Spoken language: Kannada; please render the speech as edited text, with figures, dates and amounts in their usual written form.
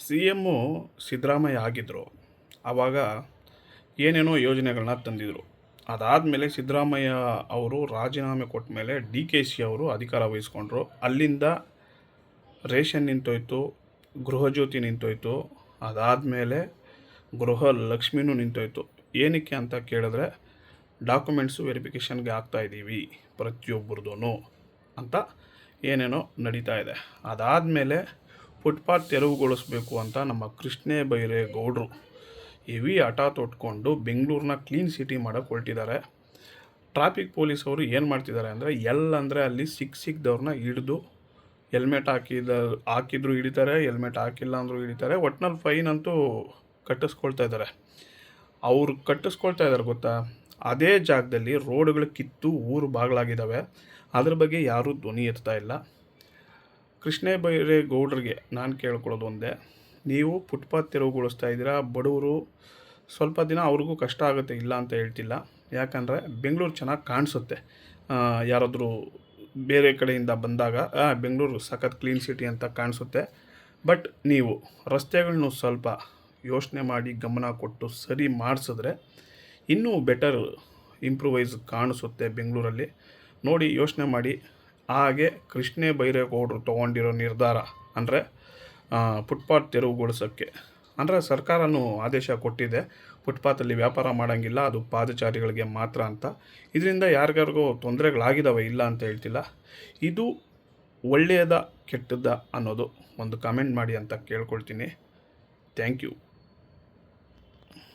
ಸಿ ಎಮ್ಮು ಸಿದ್ದರಾಮಯ್ಯ ಆಗಿದ್ದರು. ಆವಾಗ ಏನೇನೋ ಯೋಜನೆಗಳನ್ನ ತಂದಿದ್ದರು. ಅದಾದಮೇಲೆ ಸಿದ್ದರಾಮಯ್ಯ ಅವರು ರಾಜೀನಾಮೆ ಕೊಟ್ಟ ಮೇಲೆ ಡಿ ಕೆ ಶಿ ಅವರು ಅಧಿಕಾರ ವಹಿಸ್ಕೊಂಡ್ರು. ಅಲ್ಲಿಂದ ರೇಷನ್ ನಿಂತೋಯ್ತು, ಗೃಹಜ್ಯೋತಿ ನಿಂತೋಯ್ತು, ಅದಾದಮೇಲೆ ಗೃಹಲಕ್ಷ್ಮಿನೂ ನಿಂತೋಯ್ತು. ಏನಕ್ಕೆ ಅಂತ ಕೇಳಿದ್ರೆ ಡಾಕ್ಯುಮೆಂಟ್ಸು ವೆರಿಫಿಕೇಷನ್ಗೆ ಆಗ್ತಾಯಿದ್ದೀವಿ ಪ್ರತಿಯೊಬ್ಬರದೂ ಅಂತ ಏನೇನೋ ನಡೀತಾ ಇದೆ. ಅದಾದಮೇಲೆ ಫುಟ್ಪಾತ್ ತೆರವುಗೊಳಿಸ್ಬೇಕು ಅಂತ ನಮ್ಮ ಕೃಷ್ಣೇ ಬೈರೇಗೌಡರು ಹೆವಿ ಹಠ ತೊಟ್ಕೊಂಡು ಬೆಂಗಳೂರನ್ನ ಕ್ಲೀನ್ ಸಿಟಿ ಮಾಡೋಕ್ಕೆ ಹೊರಟಿದ್ದಾರೆ. ಟ್ರಾಫಿಕ್ ಪೊಲೀಸವರು ಏನು ಮಾಡ್ತಿದ್ದಾರೆ ಅಂದರೆ ಎಲ್ಲಂದರೆ ಅಲ್ಲಿ ಸಿಕ್ಕದವ್ರನ್ನ ಹಿಡಿದು ಹೆಲ್ಮೆಟ್ ಹಾಕಿದ್ರು ಹಿಡಿತಾರೆ, ಹೆಲ್ಮೆಟ್ ಹಾಕಿಲ್ಲ ಅಂದರೂ ಹಿಡಿತಾರೆ. ಒಟ್ನಲ್ಲಿ ಫೈನ್ ಅಂತೂ ಕಟ್ಟಿಸ್ಕೊಳ್ತಾ ಇದ್ದಾರೆ. ಅವ್ರು ಕಟ್ಟಿಸ್ಕೊಳ್ತಾ ಇದ್ದಾರೆ ಗೊತ್ತಾ? ಅದೇ ಜಾಗದಲ್ಲಿ ರೋಡ್ಗಳು ಕಿತ್ತು ಊರು ಬಾಗಿಲಾಗಿದ್ದಾವೆ. ಅದ್ರ ಬಗ್ಗೆ ಯಾರೂ ಧ್ವನಿ ಎತ್ತಾ ಇಲ್ಲ. ಕೃಷ್ಣೇ ಬೈರೇಗೌಡರಿಗೆ ನಾನು ಕೇಳ್ಕೊಳ್ಳೋದು ಒಂದೇ, ನೀವು ಫುಟ್ಪಾತ್ ತೆರವುಗೊಳಿಸ್ತಾ ಇದ್ದೀರಾ. ಬಡವರು ಸ್ವಲ್ಪ ದಿನ ಅವ್ರಿಗೂ ಕಷ್ಟ ಆಗುತ್ತೆ, ಇಲ್ಲ ಅಂತ ಹೇಳ್ತಿಲ್ಲ. ಯಾಕಂದರೆ ಬೆಂಗಳೂರು ಚೆನ್ನಾಗಿ ಕಾಣಿಸುತ್ತೆ. ಯಾರಾದರೂ ಬೇರೆ ಕಡೆಯಿಂದ ಬಂದಾಗ ಬೆಂಗಳೂರು ಸಖತ್ ಕ್ಲೀನ್ ಸಿಟಿ ಅಂತ ಕಾಣಿಸುತ್ತೆ. ಬಟ್ ನೀವು ರಸ್ತೆಗಳನ್ನೂ ಸ್ವಲ್ಪ ಯೋಚನೆ ಮಾಡಿ ಗಮನ ಕೊಟ್ಟು ಸರಿ ಮಾಡಿಸಿದ್ರೆ ಇನ್ನೂ ಬೆಟರ್ ಇಂಪ್ರೂವೈಸ್ ಕಾಣಿಸುತ್ತೆ ಬೆಂಗಳೂರಲ್ಲಿ. ನೋಡಿ, ಯೋಚನೆ ಮಾಡಿ. ಹಾಗೆ ಕೃಷ್ಣೇ ಬೈರೇಗೌಡರು ತೊಗೊಂಡಿರೋ ನಿರ್ಧಾರ ಅಂದರೆ ಫುಟ್ಪಾತ್ ತೆರವುಗೊಳಿಸೋಕ್ಕೆ ಅಂದರೆ ಸರ್ಕಾರನೂ ಆದೇಶ ಕೊಟ್ಟಿದೆ, ಫುಟ್ಪಾತಲ್ಲಿ ವ್ಯಾಪಾರ ಮಾಡೋಂಗಿಲ್ಲ, ಅದು ಪಾದಚಾರಿಗಳಿಗೆ ಮಾತ್ರ ಅಂತ. ಇದರಿಂದ ಯಾರಿಗಾರಿಗೂ ತೊಂದರೆಗಳಾಗಿದ್ದಾವೆ, ಇಲ್ಲ ಅಂತ ಹೇಳ್ತಿಲ್ಲ. ಇದು ಒಳ್ಳೆಯದ ಕೆಟ್ಟದ್ದ ಅನ್ನೋದು ಒಂದು ಕಮೆಂಟ್ ಮಾಡಿ ಅಂತ ಕೇಳ್ಕೊಳ್ತೀನಿ. Thank you.